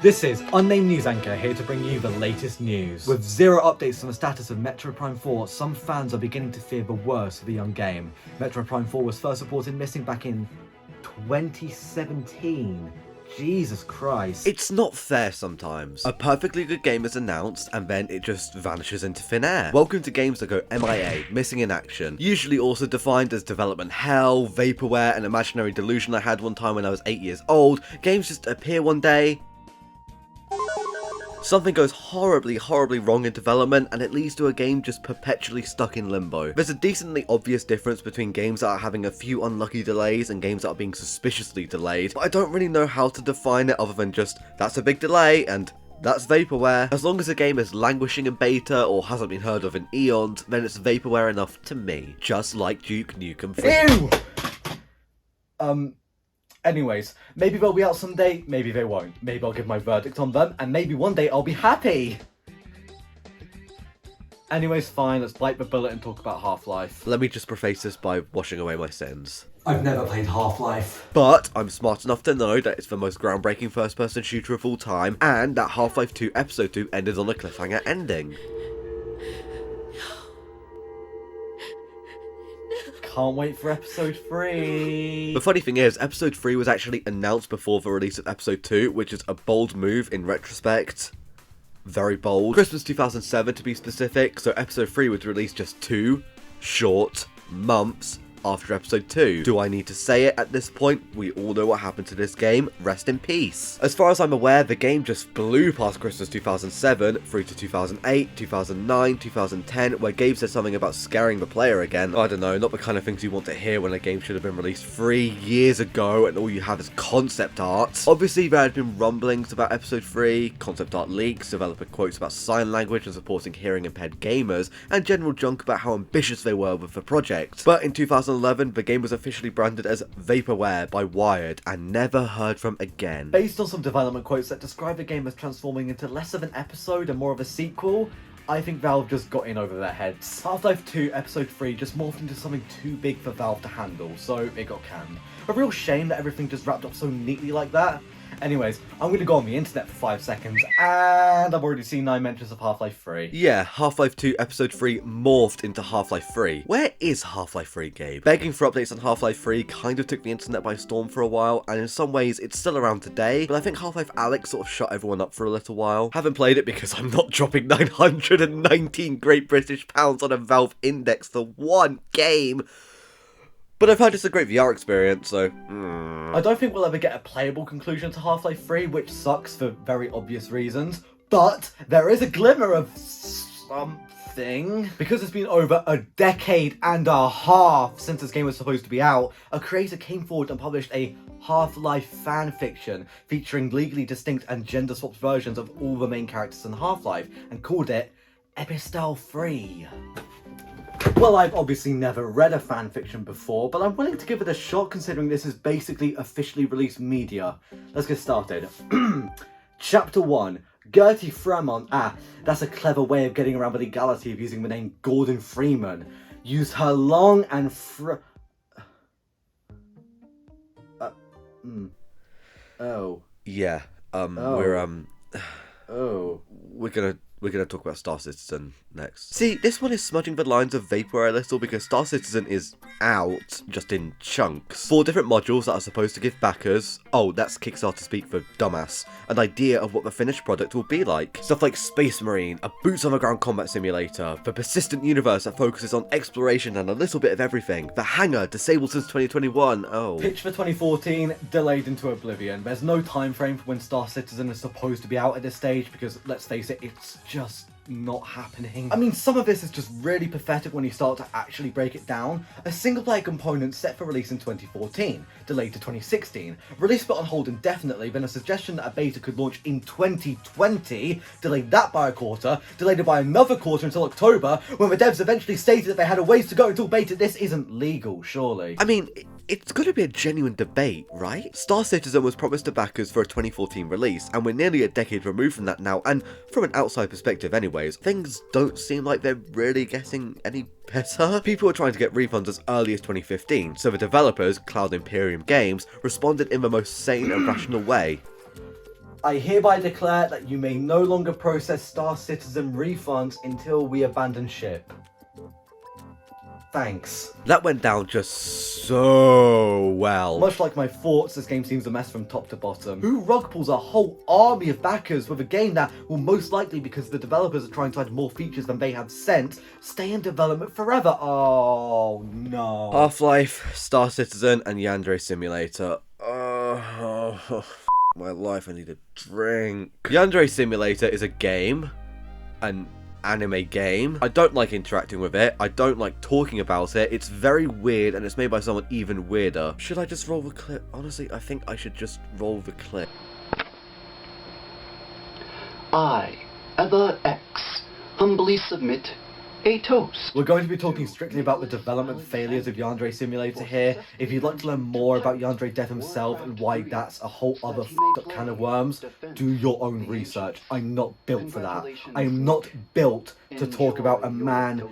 This is Unnamed News Anchor here to bring you the latest news. With zero updates on the status of Metro Prime 4, some fans are beginning to fear the worst for the young game. Metro Prime 4 was first reported missing back in 2017. Jesus Christ. It's not fair sometimes. A perfectly good game is announced and then it just vanishes into thin air. Welcome to games that go MIA, missing in action. Usually also defined as development hell, vaporware, an imaginary delusion I had one time when I was 8 years old. Games just appear one day, something goes horribly wrong in development, and it leads to a game just perpetually stuck in limbo. There's a decently obvious difference between games that are having a few unlucky delays and games that are being suspiciously delayed, but I don't really know how to define it other than just, that's a big delay, and that's vaporware. As long as a game is languishing in beta or hasn't been heard of in eons, then it's vaporware enough to me. Just like Duke Nukem 3. Ew! Anyways, maybe they'll be out someday, maybe they won't. Maybe I'll give my verdict on them, and maybe one day I'll be happy! Anyways, fine, let's bite the bullet and talk about Half-Life. Let me just preface this by washing away my sins. I've never played Half-Life. But I'm smart enough to know that it's the most groundbreaking first-person shooter of all time, and that Half-Life 2 Episode 2 ended on a cliffhanger ending. Can't wait for episode 3. The funny thing is, episode 3 was actually announced before the release of episode 2, which is a bold move in retrospect. Very bold. Christmas 2007 to be specific, so episode 3 was released just 2 short months after episode 2. Do I need to say it at this point? We all know what happened to this game. Rest in peace. As far as I'm aware, the game just blew past Christmas 2007 through to 2008, 2009, 2010, where Gabe said something about scaring the player again. I don't know, not the kind of things you want to hear when a game should have been released 3 years ago and all you have is concept art. Obviously, there had been rumblings about episode 3, concept art leaks, developer quotes about sign language and supporting hearing impaired gamers, and general junk about how ambitious they were with the project. But in 2011, the game was officially branded as Vaporware by Wired and never heard from again. Based on some development quotes that describe the game as transforming into less of an episode and more of a sequel, I think Valve just got in over their heads. Half-Life 2 Episode 3 just morphed into something too big for Valve to handle, so it got canned. A real shame that everything just wrapped up so neatly like that. Anyways, I'm going to go on the internet for 5 seconds, and I've already seen 9 mentions of Half-Life 3. Yeah, Half-Life 2 Episode 3 morphed into Half-Life 3. Where is Half-Life 3, Gabe? Begging for updates on Half-Life 3 kind of took the internet by storm for a while, and in some ways it's still around today, but I think Half-Life Alyx sort of shut everyone up for a little while. Haven't played it because I'm not dropping 919 Great British pounds on a Valve Index for one game. But I've heard it's a great VR experience, so... I don't think we'll ever get a playable conclusion to Half-Life 3, which sucks for very obvious reasons, but there is a glimmer of something. Because it's been over a decade and a half since this game was supposed to be out, a creator came forward and published a Half-Life fanfiction featuring legally distinct and gender-swapped versions of all the main characters in Half-Life, and called it Epistel 3. Well, I've obviously never read a fanfiction before, but I'm willing to give it a shot considering this is basically officially released media. Let's get started. Chapter 1. Gertie Fremont. That's a clever way of getting around the legality of using the name Gordon Freeman. Used her long and Oh. Yeah, We're gonna talk about Star Citizen next. See, this one is smudging the lines of Vaporware a little because Star Citizen is out, just in chunks. 4 different modules that are supposed to give backers, oh, that's Kickstarter speak for dumbass, an idea of what the finished product will be like. Stuff like Space Marine, a boots-on-the-ground combat simulator, the persistent universe that focuses on exploration and a little bit of everything, the hangar, disabled since 2021, oh. Pitch for 2014, delayed into oblivion. There's no time frame for when Star Citizen is supposed to be out at this stage because, let's face it, it's just not happening. I mean, some of this is just really pathetic when you start to actually break it down. A single-player component set for release in 2014, delayed to 2016, release put on hold indefinitely, then a suggestion that a beta could launch in 2020, delayed that by a quarter, delayed it by another quarter until October, when the devs eventually stated that they had a ways to go until beta. This isn't legal, surely. I mean, it's got to be a genuine debate, right? Star Citizen was promised to backers for a 2014 release, and we're nearly a decade removed from that now, and from an outside perspective anyways, things don't seem like they're really getting any better. People are trying to get refunds as early as 2015, so the developers, Cloud Imperium Games, responded in the most sane and rational way. I hereby declare that you may no longer process Star Citizen refunds until we abandon ship. Thanks. That went down just so well. Much like my thoughts, this game seems a mess from top to bottom. Who rug pulls a whole army of backers with a game that will most likely, because the developers are trying to add more features than they have sent, stay in development forever? Oh no. Half-Life, Star Citizen, and Yandere Simulator. Oh, my life, I need a drink. Yandere Simulator is a game, an anime game. I don't like interacting with it. I don't like talking about it. It's very weird, and it's made by someone even weirder. Should I just roll the clip? Honestly, I think I should just roll the clip. I, Ever X, humbly submit a toast. We're going to be talking strictly about the development failures of Yandere Simulator here. If you'd like to learn more about Yandere Dev himself and why that's a whole other f***ed up can of worms, do your own research. I'm not built for that. I am not built to talk about a man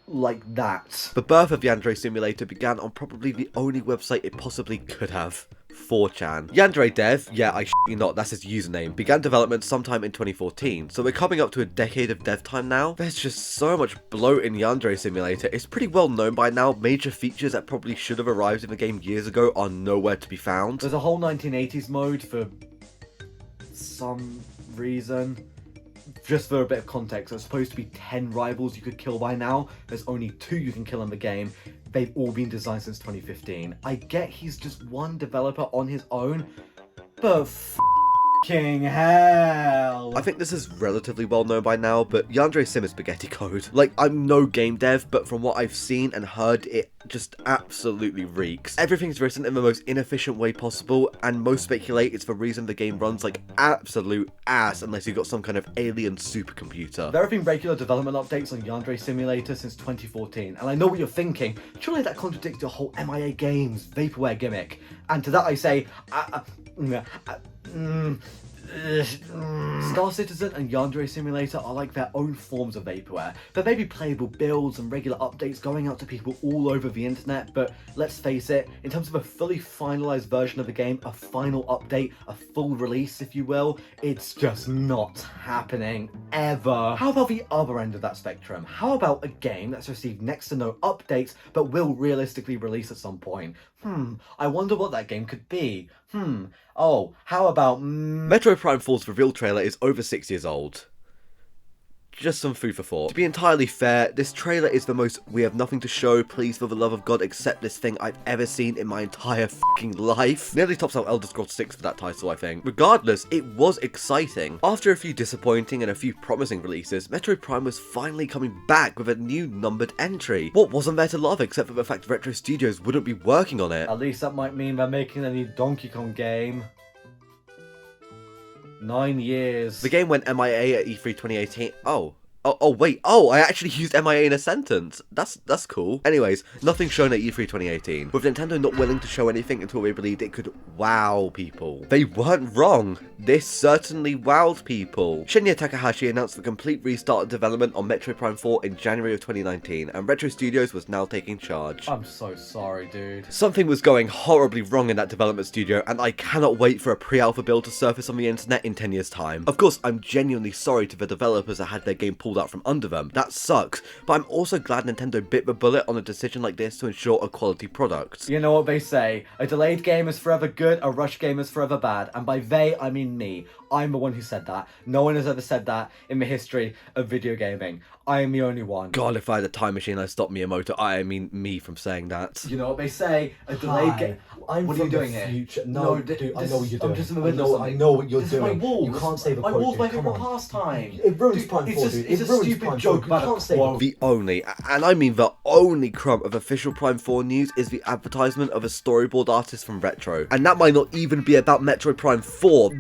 like that. The birth of Yandere Simulator began on probably the only website it possibly could have. 4chan. Yandere Dev, yeah, I shit you not, that's his username, began development sometime in 2014, so we're coming up to a decade of dev time now. There's just so much bloat in Yandere Simulator. It's pretty well known by now. Major features that probably should have arrived in the game years ago are nowhere to be found. There's a whole 1980s mode for some reason. Just for a bit of context, there's supposed to be 10 rivals you could kill by now. There's only 2 you can kill in the game. They've all been designed since 2015. I get he's just one developer on his own, but f***ing hell. I think this is relatively well known by now, but Yandere Sim is spaghetti code. Like, I'm no game dev, but from what I've seen and heard, it just absolutely reeks. Everything's written in the most inefficient way possible, and most speculate it's the reason the game runs like absolute ass unless you've got some kind of alien supercomputer. There have been regular development updates on Yandere Simulator since 2014, and I know what you're thinking. Surely that contradicts your whole MIA Games vaporware gimmick. And to that I say, Star Citizen and Yandere Simulator are like their own forms of vaporware. There may be playable builds and regular updates going out to people all over the internet, but let's face it, in terms of a fully finalized version of the game, a final update, a full release if you will, it's just not happening ever. How about the other end of that spectrum? How about a game that's received next to no updates but will realistically release at some point? I wonder what that game could be. Oh, how about Metroid Prime 4's reveal trailer is over 6 years old. Just some food for thought. To be entirely fair, this trailer is the most we have nothing to show, please for the love of God accept this thing I've ever seen in my entire fucking life. Nearly tops out Elder Scrolls 6 for that title, I think. Regardless, it was exciting. After a few disappointing and a few promising releases, Metroid Prime was finally coming back with a new numbered entry. What wasn't there to love except for the fact Retro Studios wouldn't be working on it? At least that might mean they're making a new Donkey Kong game. 9 years. The game went MIA at E3 2018. Wait, I actually used MIA in a sentence. That's cool. Anyways, nothing shown at E3 2018. With Nintendo not willing to show anything until they believed it could wow people. They weren't wrong. This certainly wowed people. Shinya Takahashi announced the complete restart of development on Metroid Prime 4 in January of 2019, and Retro Studios was now taking charge. I'm so sorry, dude. Something was going horribly wrong in that development studio, and I cannot wait for a pre-alpha build to surface on the internet in 10 years' time. Of course, I'm genuinely sorry to the developers that had their game pulled out from under them. That sucks, but I'm also glad Nintendo bit the bullet on a decision like this to ensure a quality product. You know what they say, a delayed game is forever good, a rushed game is forever bad, and by they, I mean me. I'm the one who said that. No one has ever said that in the history of video gaming. I am the only one. God, if I had a time machine, I'd stop Miyamoto. I mean me from saying that. You know what they say, a delayed game... What are you doing here? No, dude, I know what you're doing. I'm just in the middle of something. I know what you're this doing. Is my walls. You can't say the my quote, walls, my dude. Come favourite on. pastime. It ruins Dude, Prime 4, it's dude. It's It a ruins stupid Prime 4. joke You about can't a say quote. The only, and I mean the only crumb of official Prime 4 news is the advertisement of a storyboard artist from Retro. And that might not even be about Metroid Prime 4.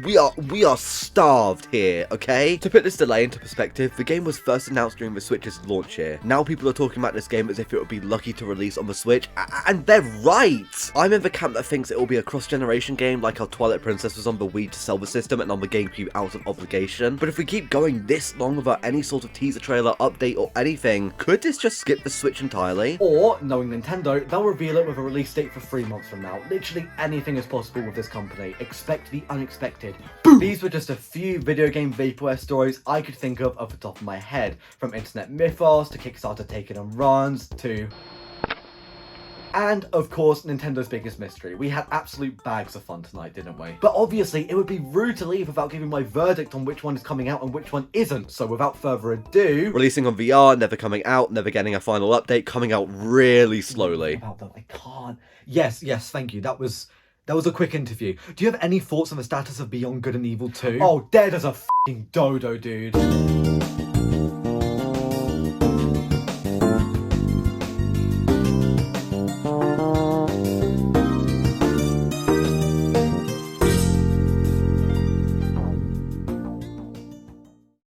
We are starved here, okay? To put this delay into perspective, the game was first announced during the Switch's launch year. Now people are talking about this game as if it would be lucky to release on the Switch, and they're right! I'm in the camp that thinks it will be a cross-generation game like how Twilight Princess was on the Wii to sell the system and on the GameCube out of obligation. But if we keep going this long without any sort of teaser trailer, update or anything, could this just skip the Switch entirely? Or, knowing Nintendo, they'll reveal it with a release date for 3 months from now. Literally anything is possible with this company. Expect the unexpected. Boom! These were just a few video game vaporware stories I could think of off the top of my head, from internet mythos to Kickstarter taking on runs to... And, of course, Nintendo's biggest mystery. We had absolute bags of fun tonight, didn't we? But obviously, it would be rude to leave without giving my verdict on which one is coming out and which one isn't. So without further ado... Releasing on VR, never coming out, never getting a final update, coming out really slowly. About that, I can't... Yes, thank you. That was a quick interview. Do you have any thoughts on the status of Beyond Good and Evil 2? Oh, dead as a f***ing dodo, dude.